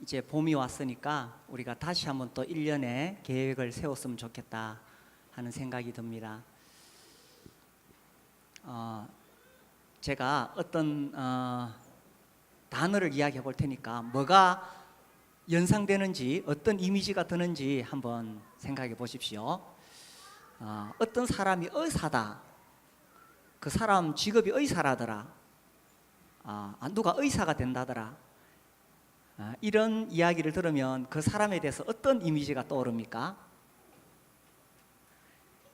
이제 봄이 왔으니까 우리가 다시 한번 또 1년의 계획을 세웠으면 좋겠다 하는 생각이 듭니다. 제가 어떤 단어를 이야기해 볼 테니까 뭐가 연상되는지, 어떤 이미지가 드는지 한번 생각해 보십시오. 어떤 사람이 의사다, 그 사람 직업이 의사라더라, 누가 의사가 된다더라, 이런 이야기를 들으면 그 사람에 대해서 어떤 이미지가 떠오릅니까?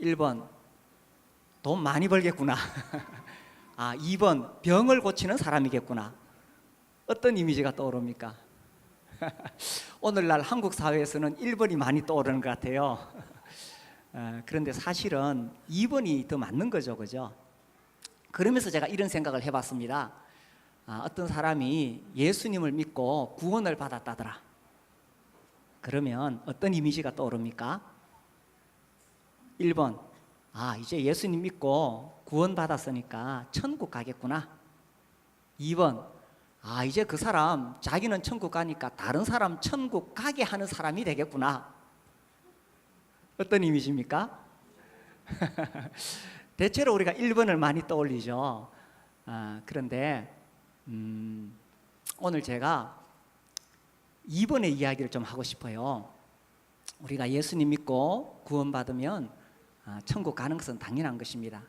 1번, 돈 많이 벌겠구나. 2번, 병을 고치는 사람이겠구나. 어떤 이미지가 떠오릅니까? 오늘날 한국 사회에서는 1번이 많이 떠오르는 것 같아요. 그런데 사실은 2번이 더 맞는 거죠, 그죠? 그러면서 제가 이런 생각을 해봤습니다. 어떤 사람이 예수님을 믿고 구원을 받았다더라. 그러면 어떤 이미지가 떠오릅니까? 1번, 이제 예수님 믿고 구원 받았으니까 천국 가겠구나. 2번, 이제 그 사람 자기는 천국 가니까 다른 사람 천국 가게 하는 사람이 되겠구나. 어떤 이미지입니까? 대체로 우리가 1번을 많이 떠올리죠. 그런데 오늘 제가 2번의 이야기를 좀 하고 싶어요. 우리가 예수님 믿고 구원받으면 천국 가는 것은 당연한 것입니다.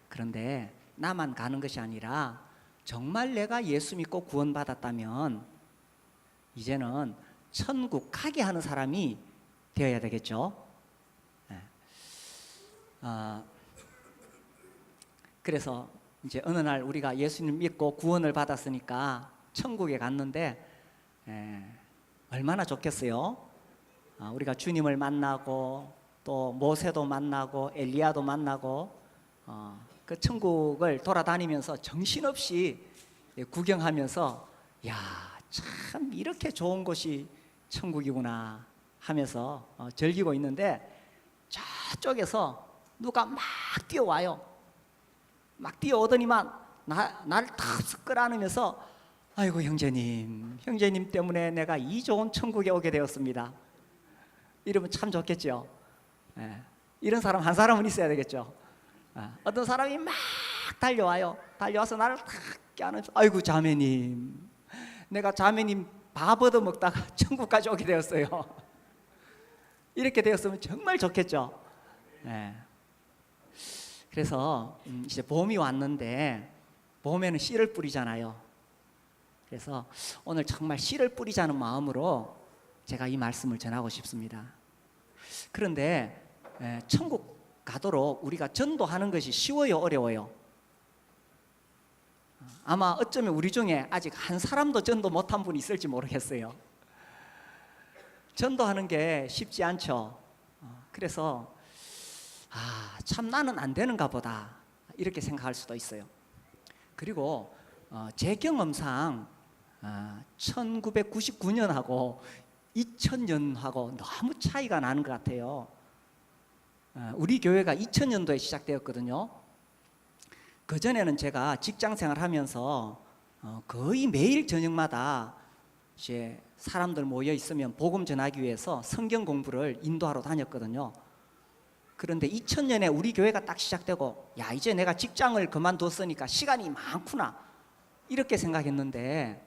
그런데 나만 가는 것이 아니라 정말 내가 예수 믿고 구원받았다면 이제는 천국 가게 하는 사람이 되어야 되겠죠. 그래서 이제 어느 날 우리가 예수님 믿고 구원을 받았으니까 천국에 갔는데 얼마나 좋겠어요. 우리가 주님을 만나고 또 모세도 만나고 엘리야도 만나고 그 천국을 돌아다니면서 정신없이 구경하면서 야, 참 이렇게 좋은 곳이 천국이구나 하면서 즐기고 있는데 저쪽에서 누가 막 뛰어와요. 막 뛰어오더니만 나를 탁 끌어안으면서 아이고 형제님 때문에 내가 이 좋은 천국에 오게 되었습니다. 이러면 참 좋겠죠. 이런 사람 한 사람은 있어야 되겠죠. 어떤 사람이 막 달려와서 나를 탁 껴안으면서 아이고 자매님, 내가 자매님 밥 얻어 먹다가 천국까지 오게 되었어요. 이렇게 되었으면 정말 좋겠죠. 그래서 이제 봄이 왔는데 봄에는 씨를 뿌리잖아요. 그래서 오늘 정말 씨를 뿌리자는 마음으로 제가 이 말씀을 전하고 싶습니다. 그런데 천국 가도록 우리가 전도하는 것이 쉬워요, 어려워요? 아마 어쩌면 우리 중에 아직 한 사람도 전도 못한 분이 있을지 모르겠어요. 전도하는 게 쉽지 않죠. 그래서 참 나는 안 되는가 보다 이렇게 생각할 수도 있어요. 그리고 제 경험상 1999년하고 2000년하고 너무 차이가 나는 것 같아요. 우리 교회가 2000년도에 시작되었거든요. 그전에는 제가 직장생활 하면서 거의 매일 저녁마다 이제 사람들 모여 있으면 복음 전하기 위해서 성경 공부를 인도하러 다녔거든요. 그런데 2000년에 우리 교회가 딱 시작되고 야, 이제 내가 직장을 그만뒀으니까 시간이 많구나 이렇게 생각했는데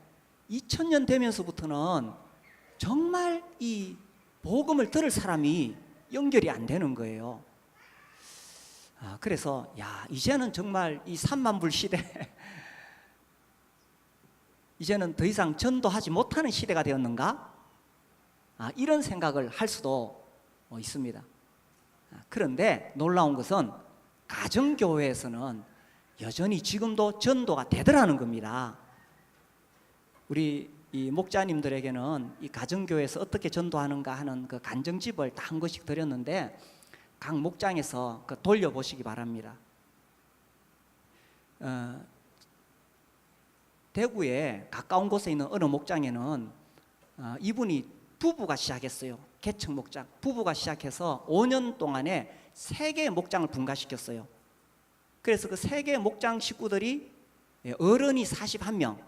2000년 되면서부터는 정말 이 복음을 들을 사람이 연결이 안 되는 거예요. 그래서 야, 이제는 정말 이 3만불 시대 이제는 더 이상 전도하지 못하는 시대가 되었는가? 이런 생각을 할 수도 있습니다. 그런데 놀라운 것은 가정교회에서는 여전히 지금도 전도가 되더라는 겁니다. 우리 이 목자님들에게는 이 가정교회에서 어떻게 전도하는가 하는 그 간증집을 다 한 권씩 드렸는데 각 목장에서 그 돌려보시기 바랍니다. 대구에 가까운 곳에 있는 어느 목장에는 이분이 부부가 시작했어요. 개척 목장 부부가 시작해서 5년 동안에 3개의 목장을 분가시켰어요. 그래서 그 3개의 목장 식구들이 어른이 41명,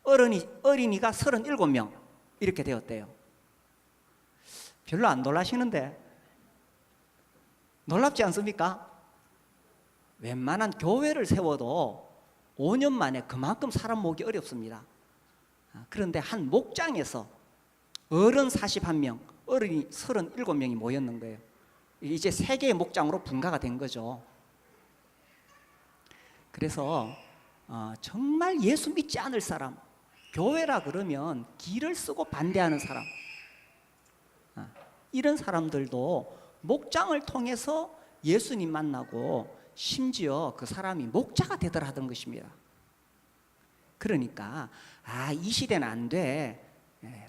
어린이가 37명 이렇게 되었대요. 별로 안 놀라시는데 놀랍지 않습니까? 웬만한 교회를 세워도 5년 만에 그만큼 사람 모으기 어렵습니다. 그런데 한 목장에서 어른 41명, 어른이 37명이 모였는 거예요. 이제 3개의 목장으로 분가가 된 거죠. 그래서 정말 예수 믿지 않을 사람, 교회라 그러면 길을 쓰고 반대하는 사람, 이런 사람들도 목장을 통해서 예수님 만나고 심지어 그 사람이 목자가 되더라 하던 것입니다. 그러니까 이 시대는 안 돼.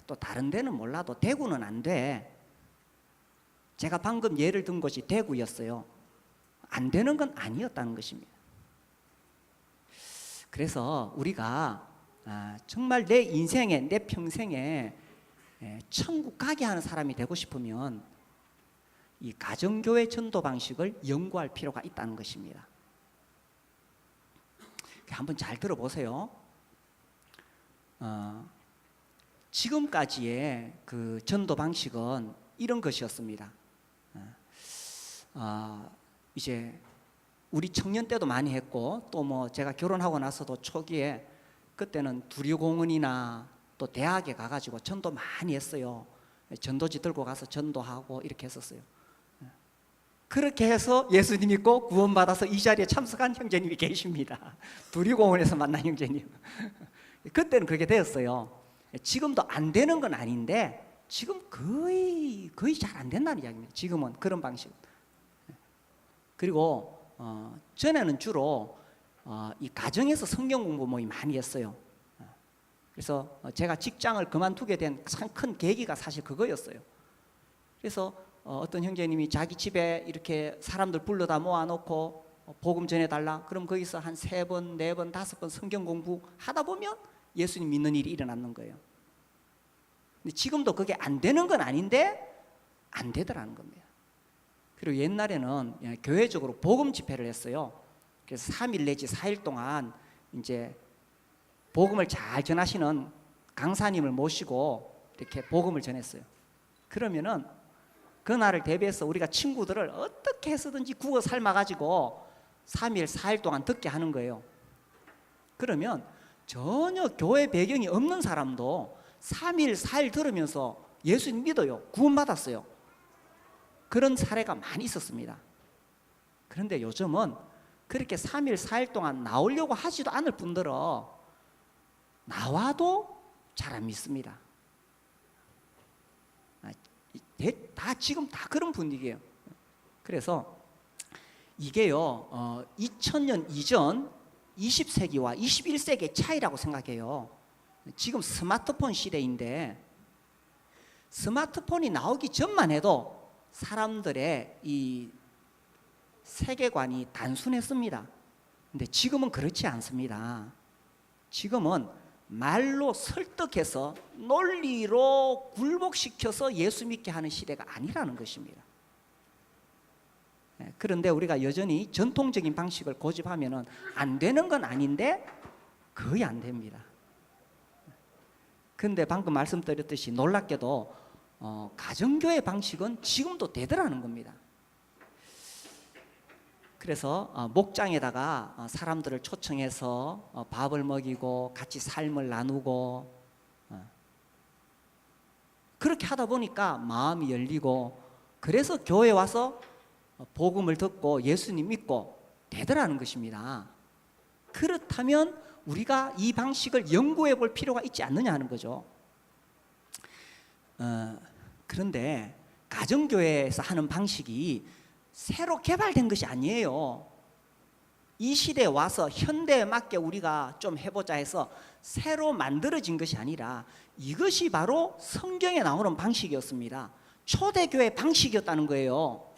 또 다른 데는 몰라도 대구는 안 돼. 제가 방금 예를 든 곳이 대구였어요. 안 되는 건 아니었다는 것입니다. 그래서 우리가 정말 내 인생에, 내 평생에 천국 가게 하는 사람이 되고 싶으면 이 가정교회 전도 방식을 연구할 필요가 있다는 것입니다. 한번 잘 들어보세요. 지금까지의 그 전도 방식은 이런 것이었습니다. 이제 우리 청년 때도 많이 했고, 또 뭐 제가 결혼하고 나서도 초기에 그때는 두류공원이나 또 대학에 가가지고 전도 많이 했어요. 전도지 들고 가서 전도하고 이렇게 했었어요. 그렇게 해서 예수님 믿고 구원받아서 이 자리에 참석한 형제님이 계십니다. 두류공원에서 만난 형제님. 그때는 그렇게 되었어요. 지금도 안 되는 건 아닌데 지금 거의 잘 안 된다는 이야기입니다. 지금은 그런 방식. 그리고 전에는 주로 이 가정에서 성경 공부 모임 많이 했어요. 그래서 제가 직장을 그만두게 된 큰 계기가 사실 그거였어요. 그래서 어떤 형제님이 자기 집에 이렇게 사람들 불러다 모아놓고 복음 전해달라. 그럼 거기서 한 3번, 4번, 5번 성경 공부 하다 보면 예수님 믿는 일이 일어나는 거예요. 근데 지금도 그게 안 되는 건 아닌데 안 되더라는 겁니다. 그리고 옛날에는 교회적으로 복음 집회를 했어요. 그래서 3일 내지 4일 동안 이제 복음을 잘 전하시는 강사님을 모시고 이렇게 복음을 전했어요. 그러면은 그날을 대비해서 우리가 친구들을 어떻게 해서든지 구워 삶아가지고 3일, 4일 동안 듣게 하는 거예요. 그러면 전혀 교회 배경이 없는 사람도 3일, 4일 들으면서 예수님 믿어요. 구원받았어요. 그런 사례가 많이 있었습니다. 그런데 요즘은 그렇게 3일, 4일 동안 나오려고 하지도 않을 뿐더러 나와도 잘 안 믿습니다. 지금 다 그런 분위기예요. 그래서 이게요 2000년 이전 20세기와 21세기의 차이라고 생각해요. 지금 스마트폰 시대인데 스마트폰이 나오기 전만 해도 사람들의 이 세계관이 단순했습니다. 근데 지금은 그렇지 않습니다. 지금은 말로 설득해서 논리로 굴복시켜서 예수 믿게 하는 시대가 아니라는 것입니다. 그런데 우리가 여전히 전통적인 방식을 고집하면 안 되는 건 아닌데 거의 안 됩니다. 그런데 방금 말씀드렸듯이 놀랍게도 가정교회 방식은 지금도 되더라는 겁니다. 그래서 목장에다가 사람들을 초청해서 밥을 먹이고 같이 삶을 나누고 그렇게 하다 보니까 마음이 열리고 그래서 교회 와서 복음을 듣고 예수님 믿고 되더라는 것입니다. 그렇다면 우리가 이 방식을 연구해 볼 필요가 있지 않느냐 하는 거죠. 그런데 가정교회에서 하는 방식이 새로 개발된 것이 아니에요. 이 시대에 와서 현대에 맞게 우리가 좀 해보자 해서 새로 만들어진 것이 아니라 이것이 바로 성경에 나오는 방식이었습니다. 초대교회 방식이었다는 거예요.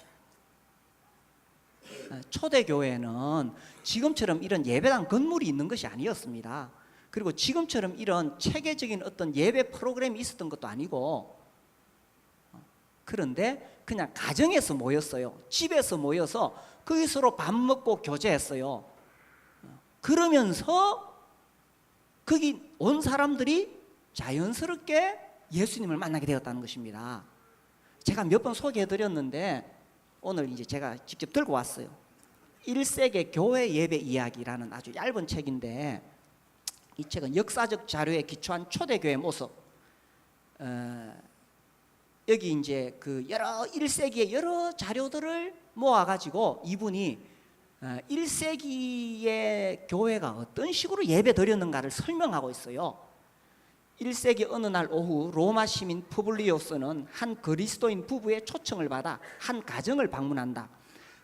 초대교회는 지금처럼 이런 예배당 건물이 있는 것이 아니었습니다. 그리고 지금처럼 이런 체계적인 어떤 예배 프로그램이 있었던 것도 아니고 그런데 그냥 가정에서 모였어요. 집에서 모여서 거기서로 밥 먹고 교제했어요. 그러면서 거기 온 사람들이 자연스럽게 예수님을 만나게 되었다는 것입니다. 제가 몇 번 소개해드렸는데 오늘 이제 제가 직접 들고 왔어요. 1세기 교회 예배 이야기라는 아주 얇은 책인데, 이 책은 역사적 자료에 기초한 초대교회 모습. 여기 이제 그 여러 1세기의 여러 자료들을 모아가지고 이분이 1세기의 교회가 어떤 식으로 예배 드렸는가를 설명하고 있어요. 1세기 어느 날 오후 로마 시민 푸블리오스는 한 그리스도인 부부의 초청을 받아 한 가정을 방문한다.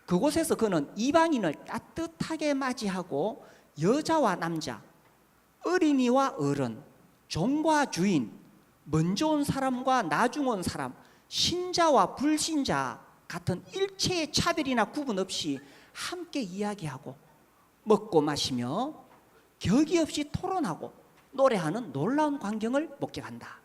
그곳에서 그는 이방인을 따뜻하게 맞이하고 여자와 남자, 어린이와 어른, 종과 주인, 먼저 온 사람과 나중 온 사람, 신자와 불신자 같은 일체의 차별이나 구분 없이 함께 이야기하고 먹고 마시며 격이 없이 토론하고 노래하는 놀라운 광경을 목격한다.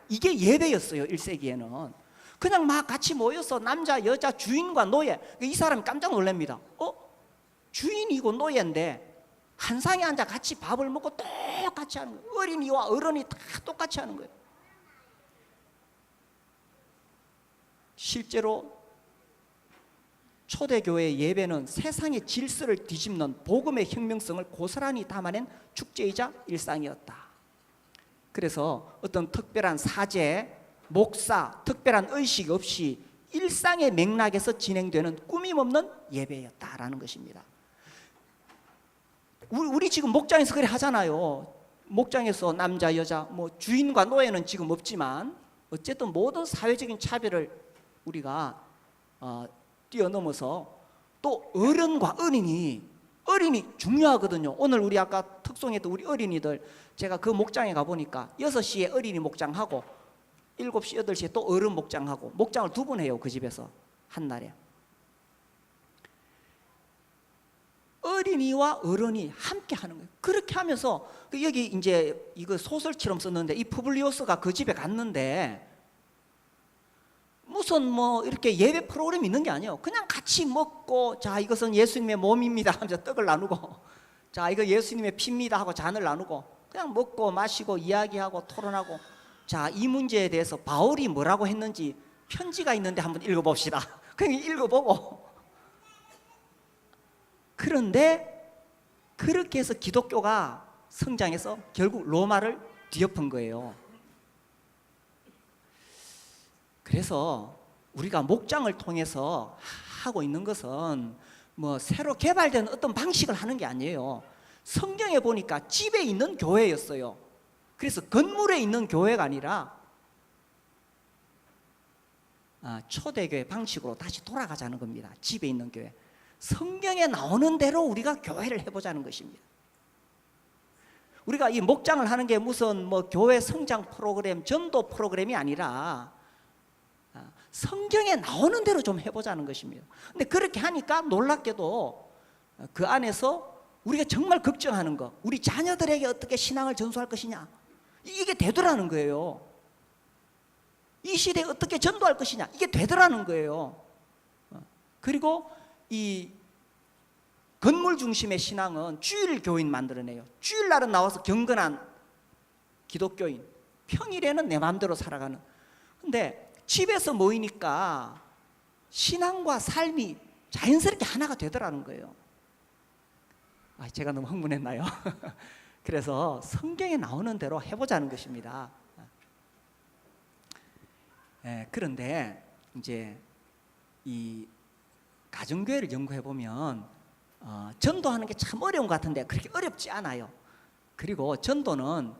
이게 예배였어요. 1세기에는 그냥 막 같이 모여서 남자, 여자, 주인과 노예. 이 사람이 깜짝 놀랍니다. 주인이고 노예인데 한 상에 앉아 같이 밥을 먹고 똑같이 하는 거예요. 어린이와 어른이 다 똑같이 하는 거예요. 실제로 초대교회의 예배는 세상의 질서를 뒤집는 복음의 혁명성을 고스란히 담아낸 축제이자 일상이었다. 그래서 어떤 특별한 사제, 목사, 특별한 의식 없이 일상의 맥락에서 진행되는 꾸밈없는 예배였다라는 것입니다. 우리 지금 목장에서 그래 하잖아요. 목장에서 남자, 여자, 뭐 주인과 노예는 지금 없지만 어쨌든 모든 사회적인 차별을 우리가 뛰어넘어서 또 어른과 어린이 중요하거든요. 오늘 우리 아까 특송했던 우리 어린이들, 제가 그 목장에 가보니까 6시에 어린이 목장하고 7시, 8시에 또 어른 목장하고, 목장을 2번 해요. 그 집에서 한 날에. 어린이와 어른이 함께 하는 거예요. 그렇게 하면서 여기 이제 이거 소설처럼 썼는데, 이 푸블리오스가 그 집에 갔는데 무슨 뭐 이렇게 예배 프로그램이 있는 게 아니에요. 그냥 같이 먹고, 자 이것은 예수님의 몸입니다 하면서 떡을 나누고, 자 이거 예수님의 피입니다 하고 잔을 나누고, 그냥 먹고 마시고 이야기하고 토론하고, 자 이 문제에 대해서 바울이 뭐라고 했는지 편지가 있는데 한번 읽어봅시다. 그냥 읽어보고. 그런데 그렇게 해서 기독교가 성장해서 결국 로마를 뒤엎은 거예요. 그래서 우리가 목장을 통해서 하고 있는 것은 뭐 새로 개발된 어떤 방식을 하는 게 아니에요. 성경에 보니까 집에 있는 교회였어요. 그래서 건물에 있는 교회가 아니라 초대교회 방식으로 다시 돌아가자는 겁니다. 집에 있는 교회. 성경에 나오는 대로 우리가 교회를 해보자는 것입니다. 우리가 이 목장을 하는 게 무슨 뭐 교회 성장 프로그램, 전도 프로그램이 아니라 성경에 나오는 대로 좀 해보자는 것입니다. 근데 그렇게 하니까 놀랍게도 그 안에서 우리가 정말 걱정하는 거, 우리 자녀들에게 어떻게 신앙을 전수할 것이냐, 이게 되더라는 거예요. 이 시대에 어떻게 전도할 것이냐, 이게 되더라는 거예요. 그리고 이 건물 중심의 신앙은 주일 교인 만들어내요. 주일날은 나와서 경건한 기독교인, 평일에는 내 마음대로 살아가는. 근데 집에서 모이니까 신앙과 삶이 자연스럽게 하나가 되더라는 거예요. 제가 너무 흥분했나요? 그래서 성경에 나오는 대로 해보자는 것입니다. 그런데 이제 이 가정교회를 연구해 보면 전도하는 게 참 어려운 것 같은데 그렇게 어렵지 않아요. 그리고 전도는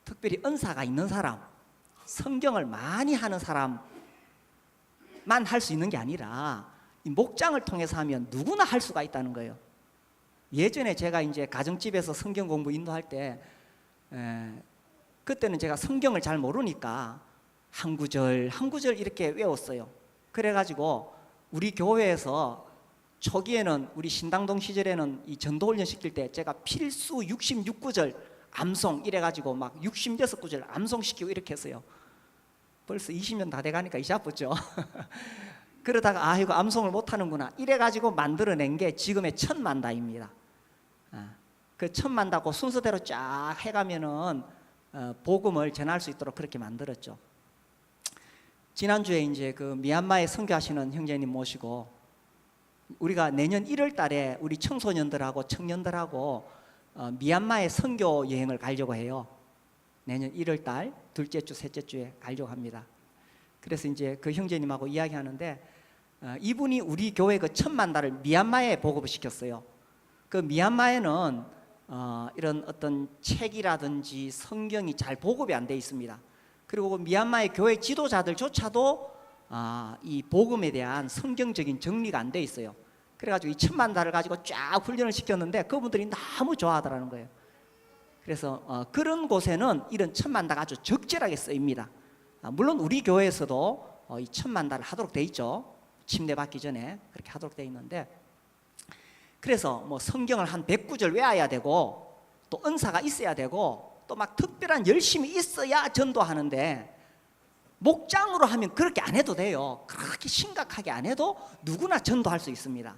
특별히 은사가 있는 사람, 성경을 많이 하는 사람만 할 수 있는 게 아니라 이 목장을 통해서 하면 누구나 할 수가 있다는 거예요. 예전에 제가 이제 가정집에서 성경 공부 인도할 때 그때는 제가 성경을 잘 모르니까 한 구절 한 구절 이렇게 외웠어요. 그래가지고 우리 교회에서 초기에는 우리 신당동 시절에는 이 전도훈련 시킬 때 제가 필수 66구절 암송 이래가지고 막 66구절 암송시키고 이렇게 했어요. 벌써 20년 다 돼가니까 이제 아프죠. 그러다가 이거 암송을 못하는구나 이래가지고 만들어낸 게 지금의 천만다입니다. 그 천만다고 순서대로 쫙 해가면은 복음을 전할 수 있도록 그렇게 만들었죠. 지난주에 이제 그 미얀마에 선교하시는 형제님 모시고 우리가 내년 1월 달에 우리 청소년들하고 청년들하고 미얀마에 선교 여행을 가려고 해요. 내년 1월 달 둘째 주, 셋째 주에 가려고 합니다. 그래서 이제 그 형제님하고 이야기하는데 이분이 우리 교회 그 천만다를 미얀마에 보급을 시켰어요. 그 미얀마에는 이런 어떤 책이라든지 성경이 잘 보급이 안 돼 있습니다. 그리고 그 미얀마의 교회 지도자들조차도 이 복음에 대한 성경적인 정리가 안 돼 있어요. 그래가지고 이 천만다를 가지고 쫙 훈련을 시켰는데 그분들이 너무 좋아하더라는 거예요. 그래서 그런 곳에는 이런 천만다가 아주 적절하게 쓰입니다. 물론 우리 교회에서도 이 천만다를 하도록 돼 있죠. 침례 받기 전에 그렇게 하도록 돼 있는데, 그래서 뭐 성경을 한 100구절 외워야 되고 또 은사가 있어야 되고 또 막 특별한 열심이 있어야 전도하는데, 목장으로 하면 그렇게 안 해도 돼요. 그렇게 심각하게 안 해도 누구나 전도할 수 있습니다.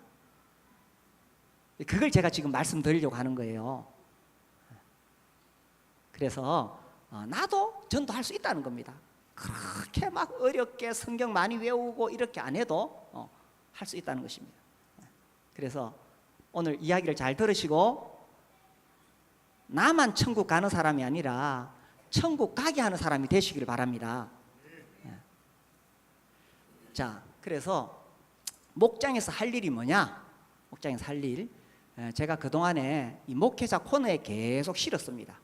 그걸 제가 지금 말씀드리려고 하는 거예요. 그래서 나도 전도할 수 있다는 겁니다. 그렇게 막 어렵게 성경 많이 외우고 이렇게 안 해도 할 수 있다는 것입니다. 그래서 오늘 이야기를 잘 들으시고 나만 천국 가는 사람이 아니라 천국 가게 하는 사람이 되시기를 바랍니다. 자, 그래서 목장에서 할 일이 뭐냐? 목장에서 할 일, 제가 그동안에 이 목회자 코너에 계속 실었습니다.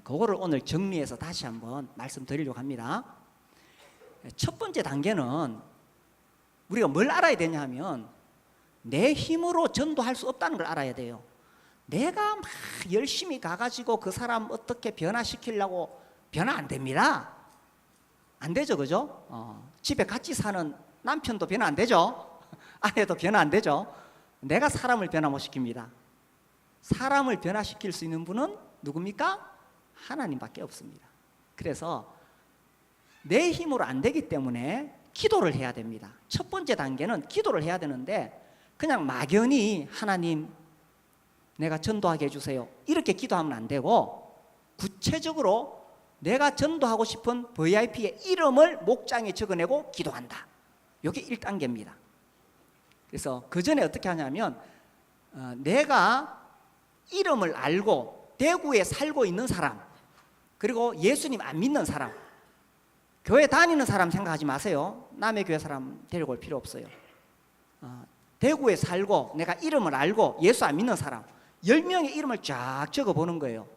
그거를 오늘 정리해서 다시 한번 말씀드리려고 합니다. 첫 번째 단계는 우리가 뭘 알아야 되냐 하면 내 힘으로 전도할 수 없다는 걸 알아야 돼요. 내가 막 열심히 가가지고 그 사람 어떻게 변화시키려고 변화 안 됩니다. 안 되죠, 그죠? 집에 같이 사는 남편도 변화 안 되죠. 아내도 변화 안 되죠. 내가 사람을 변화 못 시킵니다. 사람을 변화시킬 수 있는 분은 누굽니까? 하나님밖에 없습니다. 그래서 내 힘으로 안 되기 때문에 기도를 해야 됩니다. 첫 번째 단계는 기도를 해야 되는데 그냥 막연히 하나님 내가 전도하게 해주세요 이렇게 기도하면 안 되고, 구체적으로 내가 전도하고 싶은 VIP의 이름을 목장에 적어내고 기도한다. 이게 1단계입니다. 그래서 그 전에 어떻게 하냐면 내가 이름을 알고 대구에 살고 있는 사람, 그리고 예수님 안 믿는 사람, 교회 다니는 사람 생각하지 마세요. 남의 교회 사람 데리고 올 필요 없어요. 대구에 살고 내가 이름을 알고 예수 안 믿는 사람 10명의 이름을 쫙 적어보는 거예요.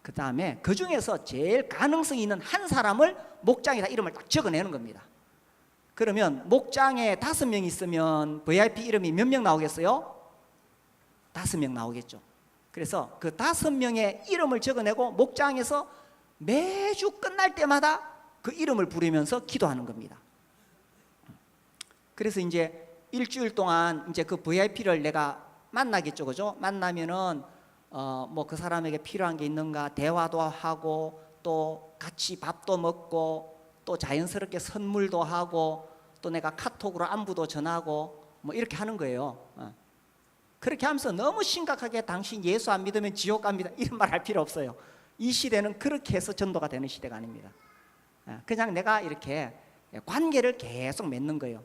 그 다음에 그 중에서 제일 가능성이 있는 한 사람을 목장에다 이름을 딱 적어내는 겁니다. 그러면 목장에 5명 있으면 VIP 이름이 몇 명 나오겠어요? 5명 나오겠죠. 그래서 그 5명의 이름을 적어내고 목장에서 매주 끝날 때마다 그 이름을 부르면서 기도하는 겁니다. 그래서 이제 일주일 동안 이제 그 VIP를 내가 만나겠죠, 그죠? 만나면은 뭐 그 사람에게 필요한 게 있는가 대화도 하고 또 같이 밥도 먹고 또 자연스럽게 선물도 하고 또 내가 카톡으로 안부도 전하고 뭐 이렇게 하는 거예요. 그렇게 하면서 너무 심각하게 당신 예수 안 믿으면 지옥 갑니다 이런 말 할 필요 없어요. 이 시대는 그렇게 해서 전도가 되는 시대가 아닙니다. 그냥 내가 이렇게 관계를 계속 맺는 거예요.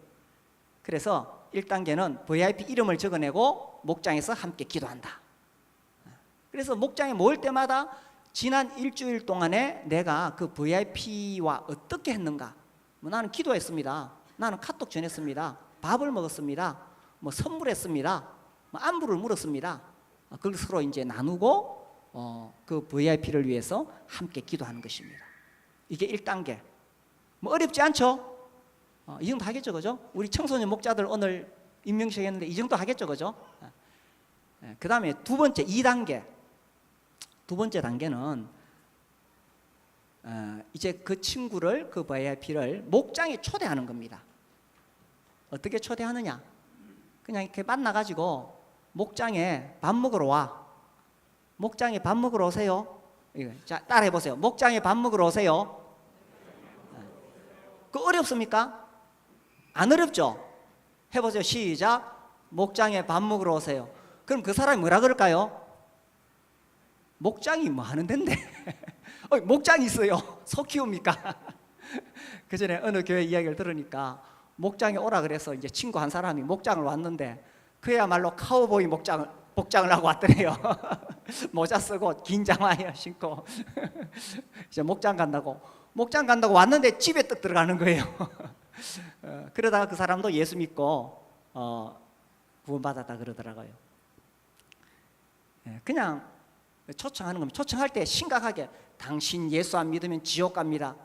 그래서 1단계는 VIP 이름을 적어내고 목장에서 함께 기도한다. 그래서 목장에 모일 때마다 지난 일주일 동안에 내가 그 VIP와 어떻게 했는가, 뭐 나는 기도했습니다, 나는 카톡 전했습니다, 밥을 먹었습니다, 뭐 선물했습니다, 뭐 안부를 물었습니다. 그걸 서로 이제 나누고 그 VIP를 위해서 함께 기도하는 것입니다. 이게 1단계. 뭐 어렵지 않죠? 이 정도 하겠죠, 그죠? 우리 청소년 목자들 오늘 임명식 했는데 이 정도 하겠죠, 그죠? 그 다음에 두 번째 2단계. 두 번째 단계는 이제 그 친구를, 그 VIP를 목장에 초대하는 겁니다. 어떻게 초대하느냐? 그냥 이렇게 만나가지고 목장에 밥 먹으러 와. 목장에 밥 먹으러 오세요. 자, 따라해 보세요. 목장에 밥 먹으러 오세요. 그 어렵습니까? 안 어렵죠? 해보세요. 시작. 목장에 밥 먹으러 오세요. 그럼 그 사람이 뭐라 그럴까요? 목장이 뭐 하는 데인데 목장이 있어요. 소 키웁니까? 그 전에 어느 교회 이야기를 들으니까 목장에 오라 그래서 이제 친구 한 사람이 목장을 왔는데 그야말로 카우보이 복장을 하고 왔더래요. 모자 쓰고 긴 장화 신고 이제 목장 간다고 왔는데 집에 떡 들어가는 거예요. 그러다가 그 사람도 예수 믿고 구원받았다 그러더라고요. 그냥 초청하는 겁니다. 초청할 때 심각하게 당신 예수 안 믿으면 지옥 갑니다,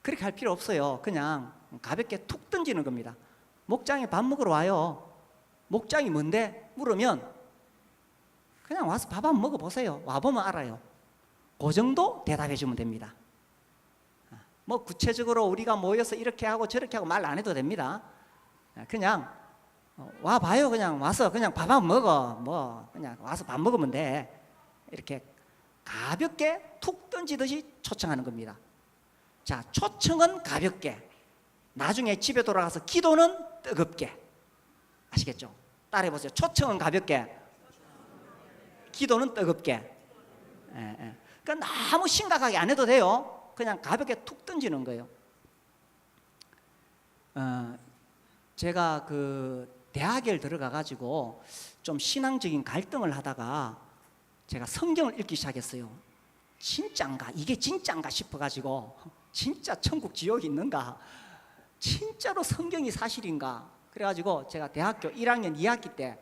그렇게 할 필요 없어요. 그냥 가볍게 툭 던지는 겁니다. 목장에 밥 먹으러 와요. 목장이 뭔데? 물으면 그냥 와서 밥 한번 먹어보세요. 와보면 알아요. 그 정도 대답해 주면 됩니다. 뭐 구체적으로 우리가 모여서 이렇게 하고 저렇게 하고 말 안 해도 됩니다. 그냥 와봐요. 그냥 와서 그냥 밥 한번 먹어. 뭐 그냥 와서 밥 먹으면 돼. 이렇게 가볍게 툭 던지듯이 초청하는 겁니다. 자, 초청은 가볍게, 나중에 집에 돌아가서 기도는 뜨겁게. 아시겠죠? 따라해보세요. 초청은 가볍게, 기도는 뜨겁게. 그러니까 너무 심각하게 안 해도 돼요. 그냥 가볍게 툭 던지는 거예요. 제가 그 대학에 들어가 가지고 좀 신앙적인 갈등을 하다가 제가 성경을 읽기 시작했어요. 진짠가? 이게 진짠가 싶어 가지고 진짜 천국 지옥이 있는가? 진짜로 성경이 사실인가? 그래 가지고 제가 대학교 1학년 2학기 때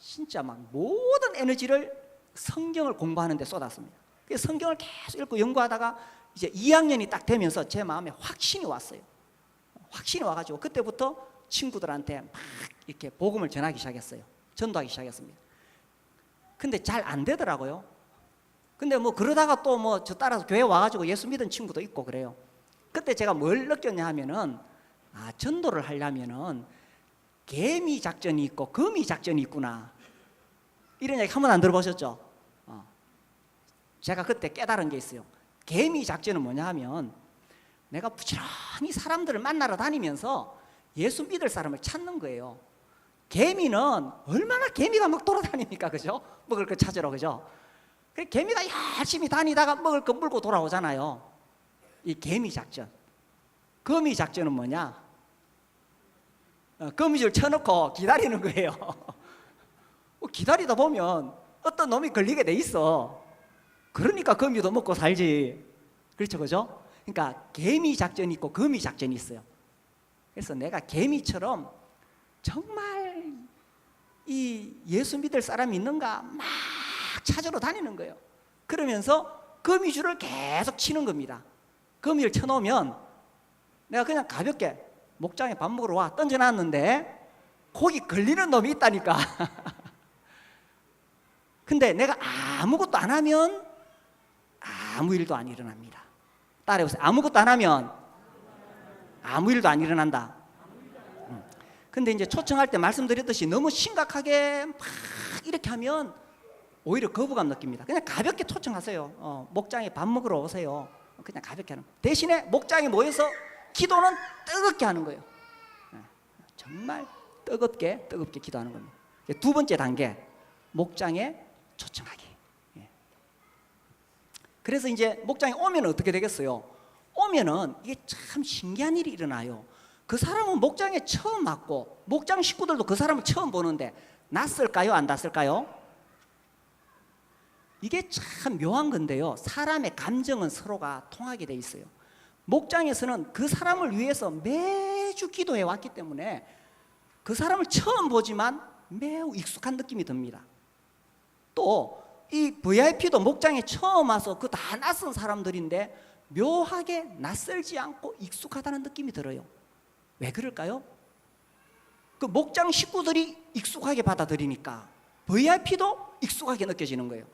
진짜 막 모든 에너지를 성경을 공부하는 데 쏟았습니다. 그래서 성경을 계속 읽고 연구하다가 이제 2학년이 딱 되면서 제 마음에 확신이 왔어요. 확신이 와가지고 그때부터 친구들한테 막 이렇게 복음을 전하기 시작했어요. 전도하기 시작했습니다. 근데 잘 안 되더라고요. 근데 뭐 그러다가 또 뭐 저 따라서 교회 와가지고 예수 믿은 친구도 있고 그래요. 그때 제가 뭘 느꼈냐 하면은 전도를 하려면은 개미 작전이 있고 거미 작전이 있구나, 이런 얘기 한 번 안 들어보셨죠? 제가 그때 깨달은 게 있어요. 개미 작전은 뭐냐 하면 내가 부지런히 사람들을 만나러 다니면서 예수 믿을 사람을 찾는 거예요. 개미는 얼마나 개미가 막 돌아다닙니까? 그죠? 먹을 거 찾으러. 그죠? 개미가 열심히 다니다가 먹을 거 물고 돌아오잖아요. 이 개미 작전. 거미 작전은 뭐냐? 거미줄 쳐놓고 기다리는 거예요. 기다리다 보면 어떤 놈이 걸리게 돼 있어. 그러니까 거미도 먹고 살지. 그렇죠, 그죠? 그러니까 개미 작전이 있고 거미 작전이 있어요. 그래서 내가 개미처럼 정말 이 예수 믿을 사람이 있는가 막 찾으러 다니는 거예요. 그러면서 거미줄을 계속 치는 겁니다. 거미를 쳐놓으면 내가 그냥 가볍게 목장에 밥 먹으러 와 던져놨는데 거기 걸리는 놈이 있다니까. 근데 내가 아무것도 안 하면 아무 일도 안 일어납니다. 따라해보세요. 아무것도 안 하면 아무 일도 안 일어난다. 근데 이제 초청할 때 말씀드렸듯이 너무 심각하게 막 이렇게 하면 오히려 거부감 느낍니다. 그냥 가볍게 초청하세요. 목장에 밥 먹으러 오세요. 그냥 가볍게 하는 거예요. 대신에 목장에 모여서 기도는 뜨겁게 하는 거예요. 정말 뜨겁게 기도하는 겁니다. 두 번째 단계, 목장에 초청하기. 그래서 이제 목장에 오면 어떻게 되겠어요? 오면은 이게 참 신기한 일이 일어나요. 그 사람은 목장에 처음 왔고 목장 식구들도 그 사람을 처음 보는데 낯설까요? 안 낯설까요? 이게 참 묘한 건데요. 사람의 감정은 서로가 통하게 돼 있어요. 목장에서는 그 사람을 위해서 매주 기도해 왔기 때문에 그 사람을 처음 보지만 매우 익숙한 느낌이 듭니다. 또 이 VIP도 목장에 처음 와서 그 다 낯선 사람들인데 묘하게 낯설지 않고 익숙하다는 느낌이 들어요. 왜 그럴까요? 그 목장 식구들이 익숙하게 받아들이니까 VIP도 익숙하게 느껴지는 거예요.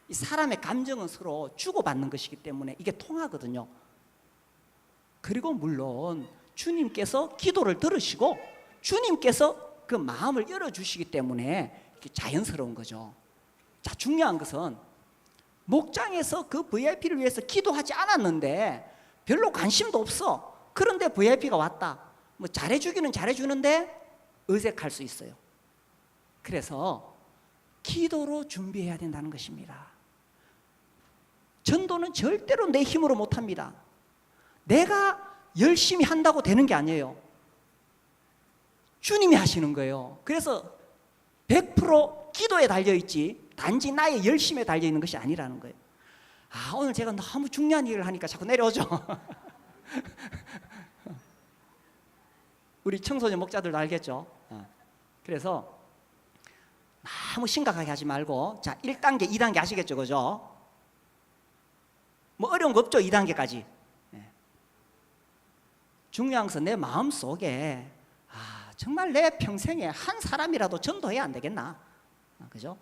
이 사람의 감정은 서로 주고받는 것이기 때문에 이게 통하거든요. 그리고 물론 주님께서 기도를 들으시고 주님께서 그 마음을 열어주시기 때문에 이게 자연스러운 거죠. 자, 중요한 것은 목장에서 그 VIP를 위해서 기도하지 않았는데 별로 관심도 없어. 그런데 VIP가 왔다. 뭐 잘해주기는 잘해주는데 어색할 수 있어요. 그래서 기도로 준비해야 된다는 것입니다. 전도는 절대로 내 힘으로 못합니다. 내가 열심히 한다고 되는 게 아니에요. 주님이 하시는 거예요. 그래서 100% 기도에 달려있지 단지 나의 열심에 달려있는 것이 아니라는 거예요. 오늘 제가 너무 중요한 일을 하니까 자꾸 내려오죠. 우리 청소년 목자들도 알겠죠. 그래서 너무 심각하게 하지 말고, 자, 1단계 2단계 아시겠죠, 그죠? 뭐 어려운 거 없죠, 2단계까지. 중요한 것은 내 마음속에 정말 내 평생에 한 사람이라도 전도해야 안 되겠나, 그죠?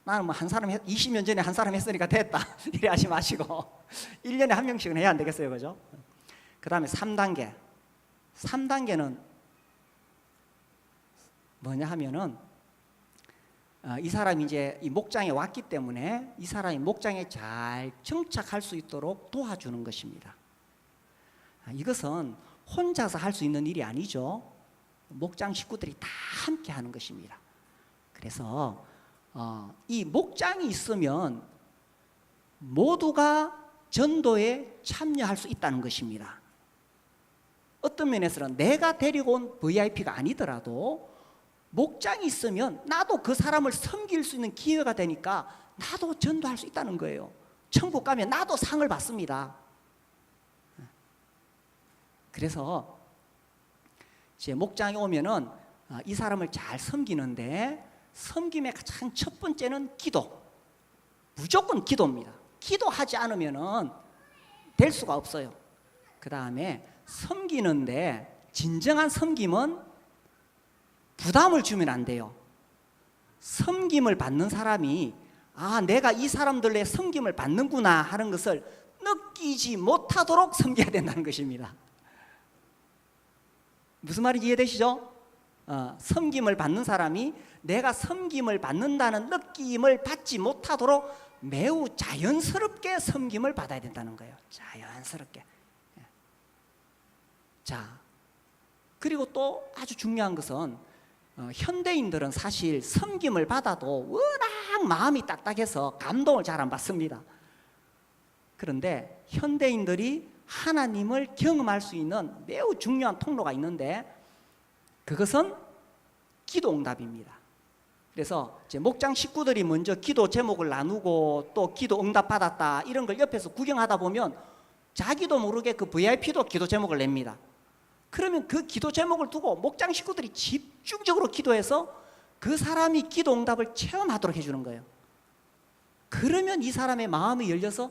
나는 뭐 한 사람 20년 전에 한 사람 했으니까 됐다 이래 하지 마시고 1년에 한 명씩은 해야 안 되겠어요, 그죠? 그 다음에 3단계는 뭐냐 하면은 이 사람이 이제 이 목장에 왔기 때문에 이 사람이 목장에 잘 정착할 수 있도록 도와주는 것입니다. 이것은 혼자서 할 수 있는 일이 아니죠. 목장 식구들이 다 함께 하는 것입니다. 그래서 이 목장이 있으면 모두가 전도에 참여할 수 있다는 것입니다. 어떤 면에서는 내가 데리고 온 VIP가 아니더라도 목장이 있으면 나도 그 사람을 섬길 수 있는 기회가 되니까 나도 전도할 수 있다는 거예요. 천국 가면 나도 상을 받습니다. 그래서 제 목장에 오면은 이 사람을 잘 섬기는데, 섬김의 가장 첫 번째는 기도. 무조건 기도입니다. 기도하지 않으면은 될 수가 없어요. 그 다음에 섬기는데 진정한 섬김은 부담을 주면 안 돼요. 섬김을 받는 사람이 내가 이 사람들의 섬김을 받는구나 하는 것을 느끼지 못하도록 섬겨야 된다는 것입니다. 무슨 말인지 이해되시죠? 섬김을 받는 사람이 내가 섬김을 받는다는 느낌을 받지 못하도록 매우 자연스럽게 섬김을 받아야 된다는 거예요. 자연스럽게. 자, 그리고 또 아주 중요한 것은 현대인들은 사실 섬김을 받아도 워낙 마음이 딱딱해서 감동을 잘 안 받습니다. 그런데 현대인들이 하나님을 경험할 수 있는 매우 중요한 통로가 있는데, 그것은 기도 응답입니다. 그래서 제 목장 식구들이 먼저 기도 제목을 나누고 또 기도 응답 받았다 이런 걸 옆에서 구경하다 보면 자기도 모르게 그 VIP도 기도 제목을 냅니다. 그러면 그 기도 제목을 두고 목장 식구들이 집중적으로 기도해서 그 사람이 기도 응답을 체험하도록 해주는 거예요. 그러면 이 사람의 마음이 열려서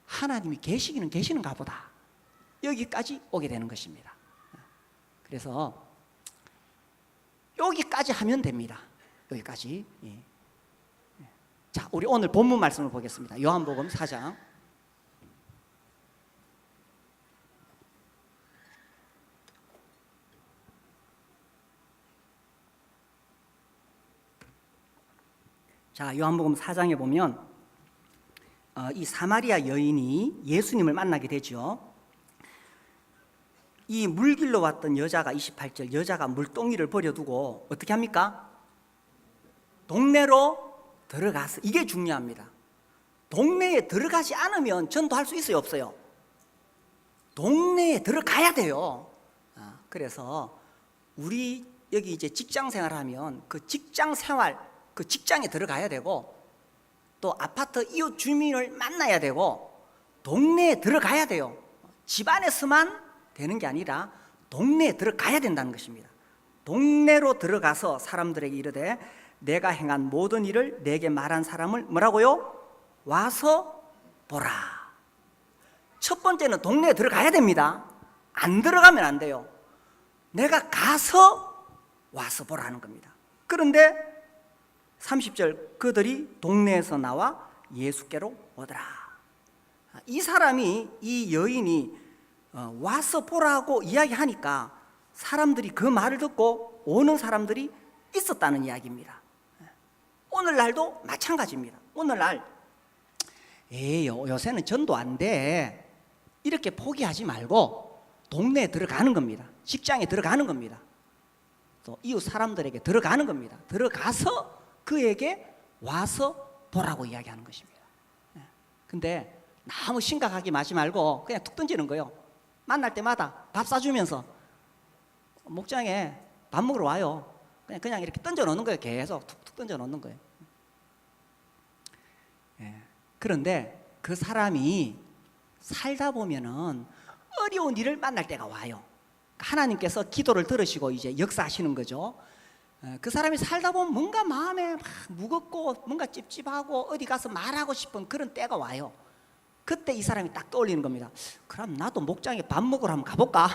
하나님이 계시기는 계시는가 보다, 여기까지 오게 되는 것입니다. 그래서 여기까지 하면 됩니다. 여기까지. 자, 우리 오늘 본문 말씀을 보겠습니다. 요한복음 4장. 자, 요한복음 4장에 보면 이 사마리아 여인이 예수님을 만나게 되죠. 이 물길로 왔던 여자가 28절, 여자가 물동이를 버려두고 어떻게 합니까? 동네로 들어가서, 이게 중요합니다. 동네에 들어가지 않으면 전도할 수 있어요, 없어요? 동네에 들어가야 돼요. 그래서 우리 여기 이제 직장 생활하면 그 직장 생활, 그 직장에 들어가야 되고, 또 아파트 이웃 주민을 만나야 되고, 동네에 들어가야 돼요. 집안에서만 되는 게 아니라 동네에 들어가야 된다는 것입니다. 동네로 들어가서 사람들에게 이르되 내가 행한 모든 일을 내게 말한 사람을 뭐라고요? 와서 보라. 첫 번째는 동네에 들어가야 됩니다. 안 들어가면 안 돼요. 내가 가서 와서 보라는 겁니다. 그런데 30절, 그들이 동네에서 나와 예수께로 오더라. 이 사람이, 이 여인이 와서 보라고 이야기하니까 사람들이 그 말을 듣고 오는 사람들이 있었다는 이야기입니다. 오늘날도 마찬가지입니다. 오늘날 요새는 전도 안 돼, 이렇게 포기하지 말고 동네에 들어가는 겁니다. 직장에 들어가는 겁니다. 또 이웃 사람들에게 들어가는 겁니다. 들어가서 그에게 와서 보라고 이야기하는 것입니다. 근데 너무 심각하게 마지 말고 그냥 툭 던지는 거예요. 만날 때마다 밥 사주면서 목장에 밥 먹으러 와요. 그냥 이렇게 던져 놓는 거예요. 계속 툭툭 던져 놓는 거예요. 그런데 그 사람이 살다 보면은 어려운 일을 만날 때가 와요. 하나님께서 기도를 들으시고 이제 역사하시는 거죠. 그 사람이 살다 보면 뭔가 마음에 막 무겁고 뭔가 찝찝하고 어디 가서 말하고 싶은 그런 때가 와요. 그때 이 사람이 딱 떠올리는 겁니다. 그럼 나도 목장에 밥 먹으러 한번 가볼까?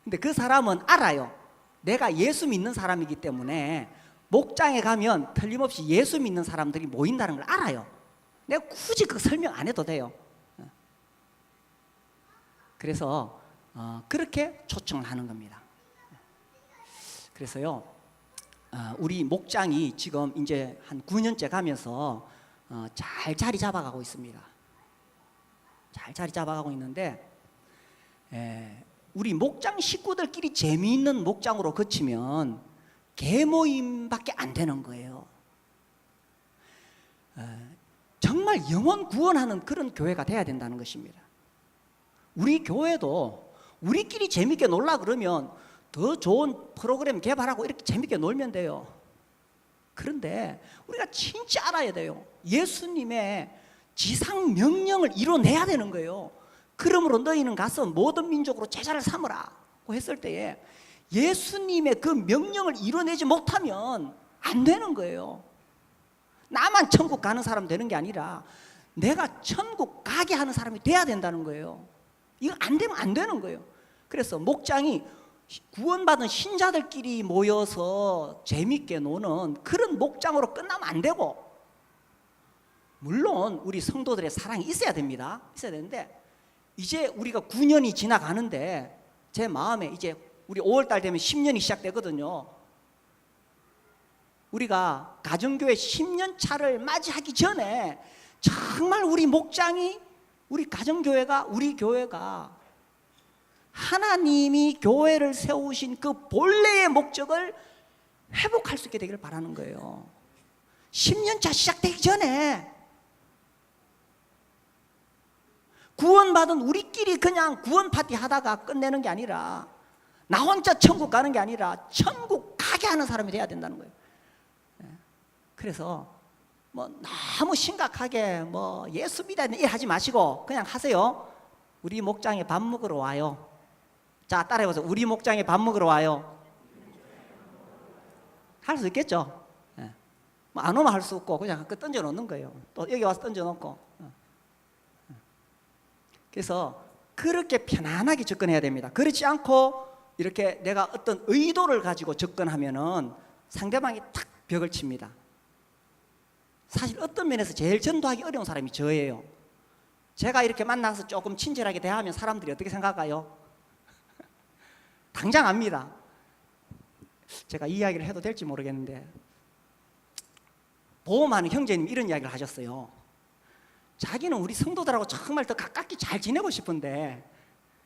근데 그 사람은 알아요. 내가 예수 믿는 사람이기 때문에 목장에 가면 틀림없이 예수 믿는 사람들이 모인다는 걸 알아요. 내가 굳이 그 설명 안 해도 돼요. 그래서 그렇게 초청을 하는 겁니다. 그래서요, 우리 목장이 지금 이제 한 9년째 가면서 잘 자리 잡아가고 있습니다. 잘 자리 잡아가고 있는데, 우리 목장 식구들끼리 재미있는 목장으로 거치면 개모임밖에 안 되는 거예요. 정말 영혼 구원하는 그런 교회가 돼야 된다는 것입니다. 우리 교회도 우리끼리 재밌게 놀라 그러면 더 좋은 프로그램 개발하고 이렇게 재밌게 놀면 돼요. 그런데 우리가 진짜 알아야 돼요. 예수님의 지상 명령을 이뤄내야 되는 거예요. 그러므로 너희는 가서 모든 민족으로 제자를 삼으라고 했을 때에 예수님의 그 명령을 이뤄내지 못하면 안 되는 거예요. 나만 천국 가는 사람 되는 게 아니라 내가 천국 가게 하는 사람이 돼야 된다는 거예요. 이거 안 되면 안 되는 거예요. 그래서 목장이 구원받은 신자들끼리 모여서 재밌게 노는 그런 목장으로 끝나면 안 되고, 물론 우리 성도들의 사랑이 있어야 됩니다. 있어야 되는데, 이제 우리가 9년이 지나가는데 제 마음에 이제 우리 5월달 되면 10년이 시작되거든요. 우리가 가정교회 10년 차를 맞이하기 전에 정말 우리 목장이, 우리 가정교회가, 우리 교회가 하나님이 교회를 세우신 그 본래의 목적을 회복할 수 있게 되기를 바라는 거예요. 10년 차 시작되기 전에 구원받은 우리끼리 그냥 구원 파티 하다가 끝내는 게 아니라, 나 혼자 천국 가는 게 아니라 천국 가게 하는 사람이 돼야 된다는 거예요. 그래서 뭐 너무 심각하게 뭐 예수 믿는 일 하지 마시고 그냥 하세요. 우리 목장에 밥 먹으러 와요. 자, 따라해보세요. 우리 목장에 밥 먹으러 와요. 할 수 있겠죠? 뭐 안 오면 할 수 없고 그냥 그 던져 놓는 거예요. 또 여기 와서 던져 놓고. 그래서 그렇게 편안하게 접근해야 됩니다. 그렇지 않고 이렇게 내가 어떤 의도를 가지고 접근하면은 상대방이 탁 벽을 칩니다. 사실 어떤 면에서 제일 전도하기 어려운 사람이 저예요. 제가 이렇게 만나서 조금 친절하게 대하면 사람들이 어떻게 생각할까요? 당장 압니다. 제가 이 이야기를 해도 될지 모르겠는데, 보험하는 형제님이 이런 이야기를 하셨어요. 자기는 우리 성도들하고 정말 더 가깝게 잘 지내고 싶은데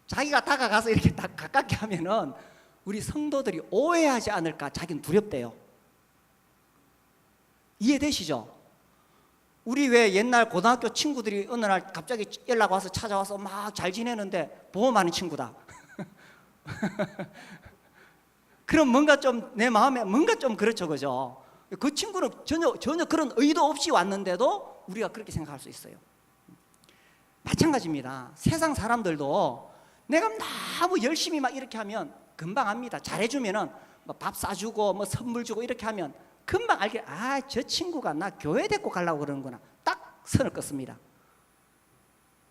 자기가 다가가서 이렇게 딱 가깝게 하면은 우리 성도들이 오해하지 않을까 자기는 두렵대요. 이해되시죠? 우리 왜 옛날 고등학교 친구들이 어느 날 갑자기 연락 와서 찾아와서 막 잘 지내는데 보험하는 친구다. 그럼 뭔가 좀 내 마음에 뭔가 좀 그렇죠, 그죠? 그 친구는 전혀 그런 의도 없이 왔는데도 우리가 그렇게 생각할 수 있어요. 마찬가지입니다. 세상 사람들도 내가 너무 열심히 막 이렇게 하면 금방 압니다. 잘해주면은 뭐 밥 사주고 뭐 선물 주고 이렇게 하면 금방 알게, 아, 저 친구가 나 교회 데리고 가려고 그러는구나. 딱 선을 긋습니다.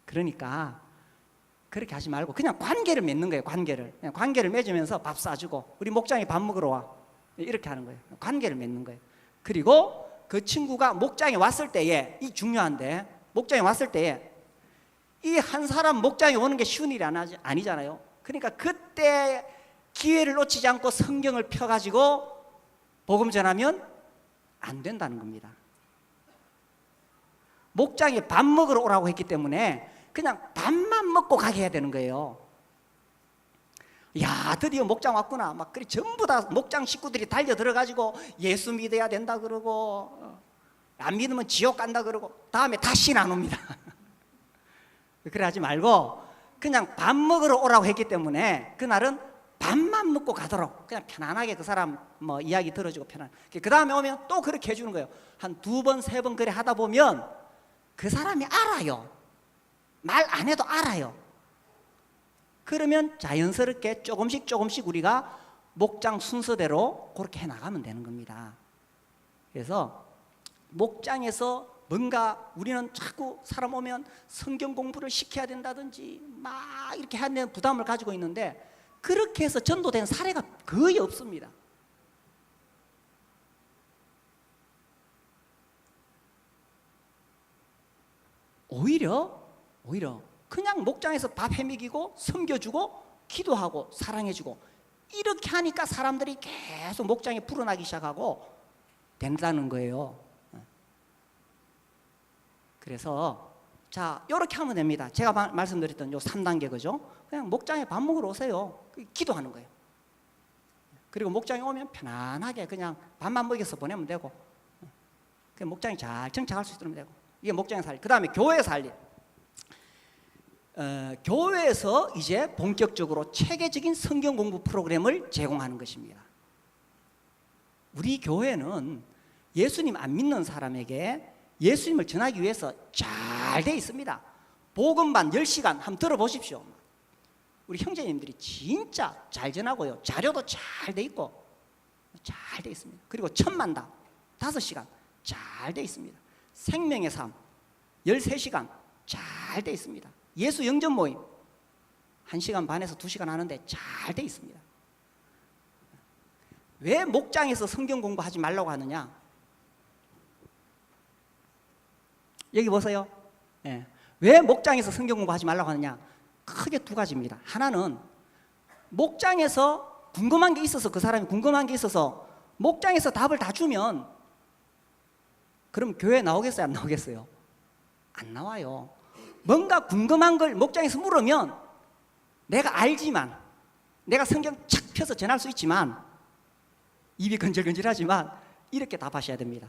그러니까 그렇게 하지 말고 그냥 관계를 맺는 거예요. 그냥 관계를 맺으면서 밥 사주고 우리 목장에 밥 먹으러 와, 이렇게 하는 거예요. 관계를 맺는 거예요. 그리고 그 친구가 목장에 왔을 때에, 이 중요한데, 목장에 왔을 때에 이 한 사람 목장에 오는 게 쉬운 일이 아니잖아요. 그러니까 그때 기회를 놓치지 않고 성경을 펴가지고 복음 전하면 안 된다는 겁니다. 목장에 밥 먹으러 오라고 했기 때문에 그냥 밥만 먹고 가게 해야 되는 거예요. 야, 드디어 목장 왔구나. 막 그리 전부 다 목장 식구들이 달려 들어가지고 예수 믿어야 된다 그러고, 안 믿으면 지옥 간다 그러고 다음에 다시는 안 옵니다. 그래 하지 말고 그냥 밥 먹으러 오라고 했기 때문에 그날은 밥만 먹고 가도록 그냥 편안하게 그 사람 뭐 이야기 들어주고 편안하게 그 다음에 오면 또 그렇게 해주는 거예요. 한 2번 3번 그래 하다 보면 그 사람이 알아요. 말 안 해도 알아요. 그러면 자연스럽게 조금씩 우리가 목장 순서대로 그렇게 해나가면 되는 겁니다. 그래서 목장에서 뭔가 우리는 자꾸 사람 오면 성경 공부를 시켜야 된다든지 막 이렇게 하는 부담을 가지고 있는데 그렇게 해서 전도된 사례가 거의 없습니다. 오히려 그냥 목장에서 밥 해먹이고 섬겨주고 기도하고 사랑해주고 이렇게 하니까 사람들이 계속 목장에 불어나기 시작하고 된다는 거예요. 그래서 자 이렇게 하면 됩니다. 제가 말씀드렸던 요 3단계 그죠? 그냥 목장에 밥 먹으러 오세요. 기도하는 거예요. 그리고 목장에 오면 편안하게 그냥 밥만 먹여서 보내면 되고 그 목장이 잘 정착할 수 있으면 되고 이게 목장의 살림. 그 다음에 교회 살림. 교회에서 이제 본격적으로 체계적인 성경 공부 프로그램을 제공하는 것입니다. 우리 교회는 예수님 안 믿는 사람에게 예수님을 전하기 위해서 잘 돼 있습니다. 복음반 10시간 한번 들어보십시오. 우리 형제님들이 진짜 잘 전하고요. 자료도 잘 돼 있고 잘 돼 있습니다. 그리고 천만당 5시간 잘 돼 있습니다. 생명의 삶 13시간 잘 돼 있습니다. 예수 영전 모임 1시간 반에서 2시간 하는데 잘 돼 있습니다. 왜 목장에서 성경 공부하지 말라고 하느냐? 여기 보세요. 예. 왜 목장에서 성경 공부하지 말라고 하느냐? 크게 2가지입니다. 하나는 목장에서 궁금한 게 있어서 그 사람이 궁금한 게 있어서 목장에서 답을 다 주면 그럼 교회 나오겠어요? 안 나오겠어요? 안 나와요. 뭔가 궁금한 걸 목장에서 물으면 내가 알지만 내가 성경 착 펴서 전할 수 있지만 입이 건질건질하지만 이렇게 답하셔야 됩니다.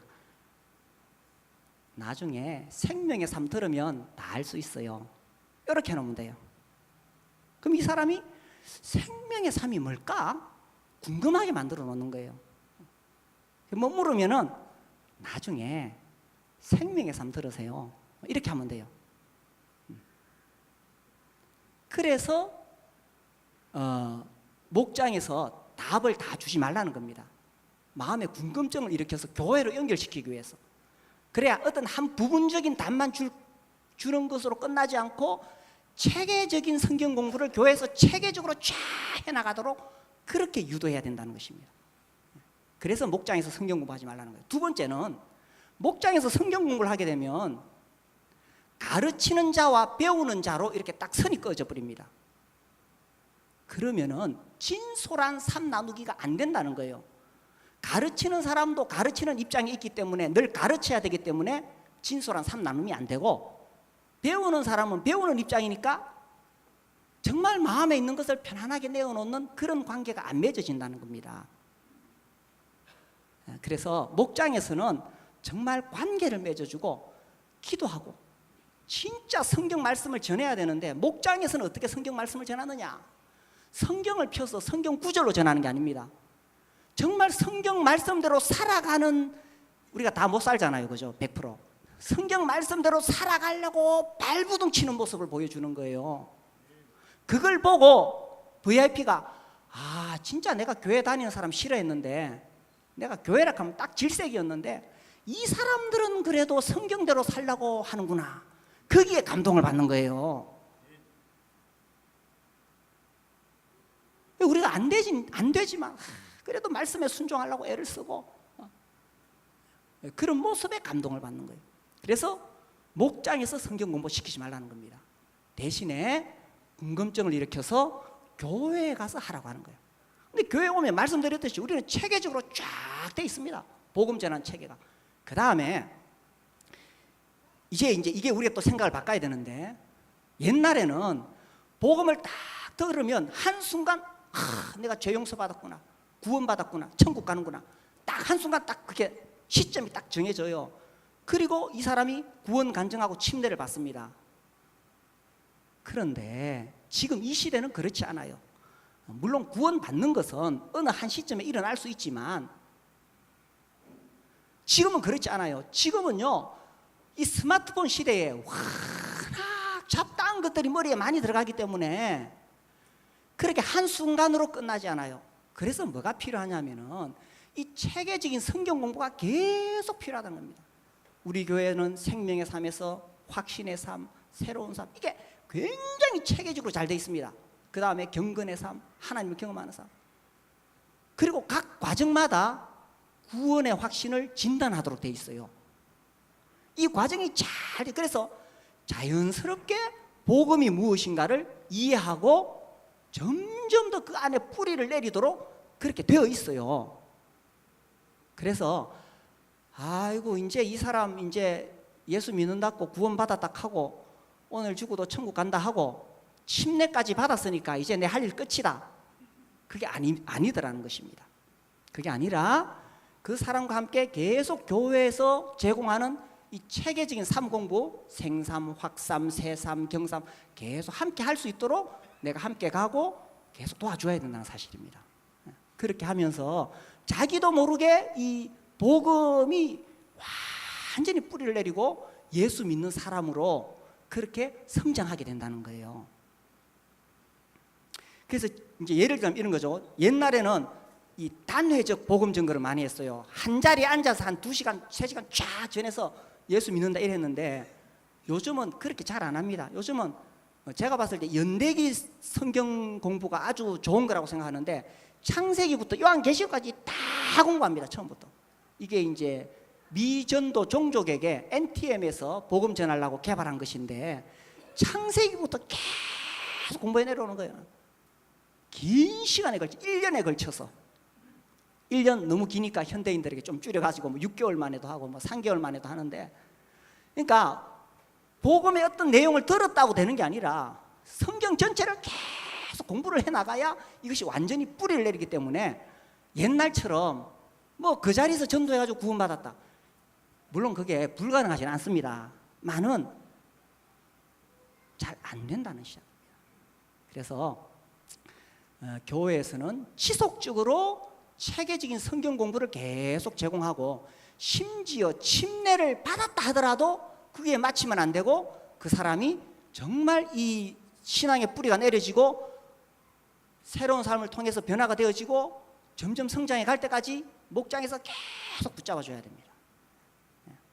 나중에 생명의 삶 들으면 다 알 수 있어요. 이렇게 해놓으면 돼요. 그럼 이 사람이 생명의 삶이 뭘까? 궁금하게 만들어 놓는 거예요. 뭐 물으면은 나중에 생명의 삶 들으세요. 이렇게 하면 돼요. 그래서 목장에서 답을 다 주지 말라는 겁니다. 마음의 궁금증을 일으켜서 교회로 연결시키기 위해서. 그래야 어떤 한 부분적인 답만 주는 것으로 끝나지 않고 체계적인 성경 공부를 교회에서 체계적으로 쫙 해나가도록 그렇게 유도해야 된다는 것입니다. 그래서 목장에서 성경 공부하지 말라는 거예요. 2번째는 목장에서 성경 공부를 하게 되면 가르치는 자와 배우는 자로 이렇게 딱 선이 꺼져 버립니다. 그러면은 진솔한 삶 나누기가 안 된다는 거예요. 가르치는 사람도 가르치는 입장에 있기 때문에 늘 가르쳐야 되기 때문에 진솔한 삶 나눔이 안 되고 배우는 사람은 배우는 입장이니까 정말 마음에 있는 것을 편안하게 내어놓는 그런 관계가 안 맺어진다는 겁니다. 그래서 목장에서는 정말 관계를 맺어주고 기도하고 진짜 성경 말씀을 전해야 되는데 목장에서는 어떻게 성경 말씀을 전하느냐? 성경을 펴서 성경 구절로 전하는 게 아닙니다. 정말 성경 말씀대로 살아가는 우리가 다 못 살잖아요. 그죠? 100%. 성경 말씀대로 살아가려고 발부둥 치는 모습을 보여주는 거예요. 그걸 보고 VIP가 아 진짜 내가 교회 다니는 사람 싫어했는데 내가 교회라 하면 딱 질색이었는데 이 사람들은 그래도 성경대로 살려고 하는구나. 거기에 감동을 받는 거예요. 우리가 안 되지만 그래도 말씀에 순종하려고 애를 쓰고 그런 모습에 감동을 받는 거예요. 그래서 목장에서 성경 공부 시키지 말라는 겁니다. 대신에 궁금증을 일으켜서 교회에 가서 하라고 하는 거예요. 근데 교회에 오면 말씀드렸듯이 우리는 체계적으로 쫙 돼 있습니다. 복음 전환 체계가. 그 다음에 이제 이게 우리가 또 생각을 바꿔야 되는데 옛날에는 복음을 딱 들으면 한순간 내가 죄 용서 받았구나, 구원 받았구나, 천국 가는구나. 딱 한순간 딱 그게 시점이 딱 정해져요. 그리고 이 사람이 구원 간증하고 침례를 받습니다. 그런데 지금 이 시대는 그렇지 않아요. 물론 구원 받는 것은 어느 한 시점에 일어날 수 있지만 지금은 그렇지 않아요. 지금은요, 이 스마트폰 시대에 워낙 잡다한 것들이 머리에 많이 들어가기 때문에 그렇게 한순간으로 끝나지 않아요. 그래서 뭐가 필요하냐면은 이 체계적인 성경 공부가 계속 필요하다는 겁니다. 우리 교회는 생명의 삶에서 확신의 삶, 새로운 삶, 이게 굉장히 체계적으로 잘 되어 있습니다. 그 다음에 경건의 삶, 하나님을 경험하는 삶, 그리고 각 과정마다 구원의 확신을 진단하도록 되어 있어요. 이 과정이 잘, 그래서 자연스럽게 복음이 무엇인가를 이해하고 점점 더 그 안에 뿌리를 내리도록 그렇게 되어 있어요. 그래서 아이고 이제 이 사람 이제 예수 믿는다고 구원 받았다 하고 오늘 죽어도 천국 간다 하고 침례까지 받았으니까 이제 내 할 일 끝이다. 그게 아니더라는 것입니다. 그게 아니라 그 사람과 함께 계속 교회에서 제공하는 이 체계적인 삶 공부, 생삼, 확삼, 세삼, 경삼 계속 함께 할 수 있도록 내가 함께 가고 계속 도와줘야 된다는 사실입니다. 그렇게 하면서 자기도 모르게 이 복음이 완전히 뿌리를 내리고 예수 믿는 사람으로 그렇게 성장하게 된다는 거예요. 그래서 이제 예를 들면 이런 거죠. 옛날에는 이 단회적 복음 증거를 많이 했어요. 한 자리에 앉아서 한 2시간, 3시간 쫙 전해서 예수 믿는다 이랬는데 요즘은 그렇게 잘 안 합니다. 요즘은 제가 봤을 때 연대기 성경 공부가 아주 좋은 거라고 생각하는데 창세기부터 요한계시록까지 다 공부합니다. 처음부터. 이게 이제 미전도 종족에게 NTM에서 복음 전하려고 개발한 것인데 창세기부터 계속 공부해 내려오는 거예요. 긴 시간에 걸쳐 1년에 걸쳐서 1년 너무 기니까 현대인들에게 좀 줄여가지고 뭐 6개월 만에도 하고 뭐 3개월 만에도 하는데, 그러니까 복음의 어떤 내용을 들었다고 되는 게 아니라 성경 전체를 계속 공부를 해나가야 이것이 완전히 뿌리를 내리기 때문에 옛날처럼 뭐 그 자리에서 전도해가지고 구원받았다, 물론 그게 불가능하지는 않습니다. 많은 잘 안 된다는 시작입니다. 그래서 교회에서는 지속적으로 체계적인 성경 공부를 계속 제공하고 심지어 침례를 받았다 하더라도 그게 맞추면 안 되고 그 사람이 정말 이 신앙의 뿌리가 내려지고 새로운 삶을 통해서 변화가 되어지고 점점 성장해 갈 때까지 목장에서 계속 붙잡아 줘야 됩니다.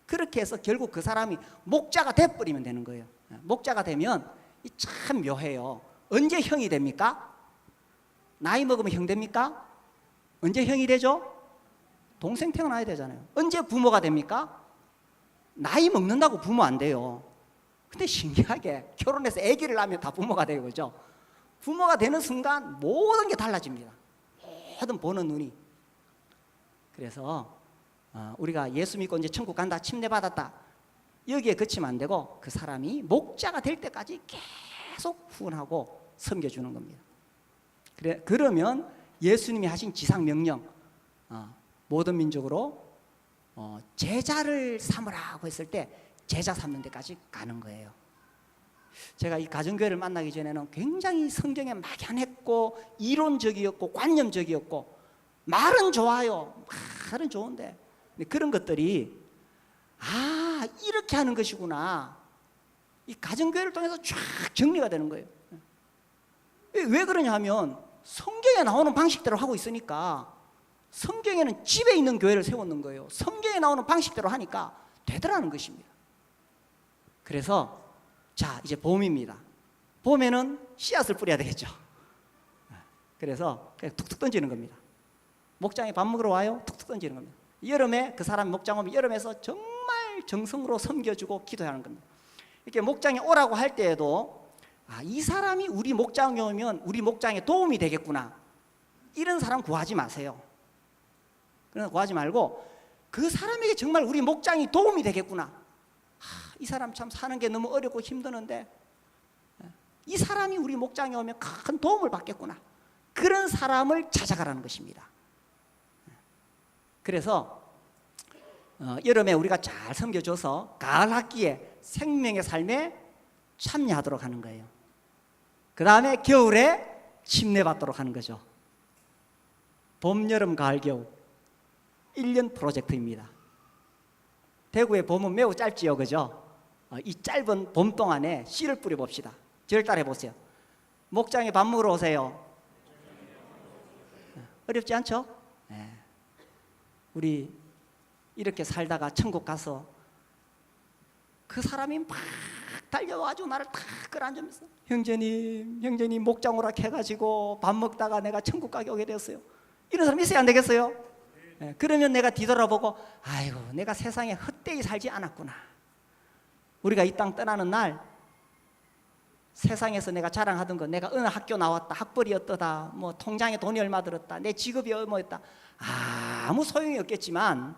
그렇게 해서 결국 그 사람이 목자가 돼버리면 되는 거예요. 목자가 되면 참 묘해요. 언제 형이 됩니까? 나이 먹으면 형 됩니까? 언제 형이 되죠? 동생 태어나야 되잖아요. 언제 부모가 됩니까? 나이 먹는다고 부모 안 돼요. 근데 신기하게 결혼해서 아기를 낳으면 다 부모가 되고, 그죠? 부모가 되는 순간 모든 게 달라집니다. 모든 보는 눈이. 그래서 우리가 예수 믿고 이제 천국 간다, 침례 받았다, 여기에 그치면 안 되고 그 사람이 목자가 될 때까지 계속 후원하고 섬겨주는 겁니다. 그러면 예수님이 하신 지상 명령, 모든 민족으로 제자를 삼으라고 했을 때 제자 삼는 데까지 가는 거예요. 제가 이 가정교회를 만나기 전에는 굉장히 성경에 막연했고 이론적이었고 관념적이었고, 말은 좋아요, 말은 좋은데 그런 것들이 이렇게 하는 것이구나, 이 가정교회를 통해서 쫙 정리가 되는 거예요. 왜 그러냐 하면 성경에 나오는 방식대로 하고 있으니까. 성경에는 집에 있는 교회를 세우는 거예요. 성경에 나오는 방식대로 하니까 되더라는 것입니다. 그래서 자, 이제 봄입니다. 봄에는 씨앗을 뿌려야 되겠죠. 그래서 그냥 툭툭 던지는 겁니다. 목장에 밥 먹으러 와요, 툭툭 던지는 겁니다. 여름에 그 사람이 목장 오면 여름에서 정말 정성으로 섬겨주고 기도하는 겁니다. 이렇게 목장에 오라고 할 때에도 이 사람이 우리 목장에 오면 우리 목장에 도움이 되겠구나, 이런 사람 구하지 마세요. 그래서 구하지 말고 그 사람에게 정말 우리 목장이 도움이 되겠구나, 이 사람 참 사는 게 너무 어렵고 힘드는데 이 사람이 우리 목장에 오면 큰 도움을 받겠구나, 그런 사람을 찾아가라는 것입니다. 그래서 여름에 우리가 잘 섬겨줘서 가을 학기에 생명의 삶에 참여하도록 하는 거예요. 그 다음에 겨울에 침례받도록 하는 거죠. 봄, 여름, 가을, 겨울 1년 프로젝트입니다. 대구의 봄은 매우 짧지요, 그죠? 이 짧은 봄 동안에 씨를 뿌려봅시다. 저를 따라해 보세요. 목장에 밥 먹으러 오세요. 어렵지 않죠? 네. 우리 이렇게 살다가 천국 가서 그 사람이 막 달려와가지고 나를 탁 끌어안으면서 형제님 목장 오라 해가지고 밥 먹다가 내가 천국 가게 오게 되었어요. 이런 사람 있어야 안 되겠어요? 네. 그러면 내가 뒤돌아보고 아이고 내가 세상에 헛되이 살지 않았구나. 우리가 이 땅 떠나는 날 세상에서 내가 자랑하던 거, 내가 어느 학교 나왔다, 학벌이 어떠다, 뭐 통장에 돈이 얼마 들었다, 내 직업이 뭐였다, 아무 소용이 없겠지만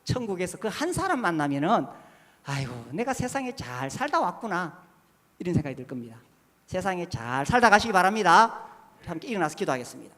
천국에서 그 한 사람 만나면은 아이고 내가 세상에 잘 살다 왔구나 이런 생각이 들 겁니다. 세상에 잘 살다 가시기 바랍니다. 함께 일어나서 기도하겠습니다.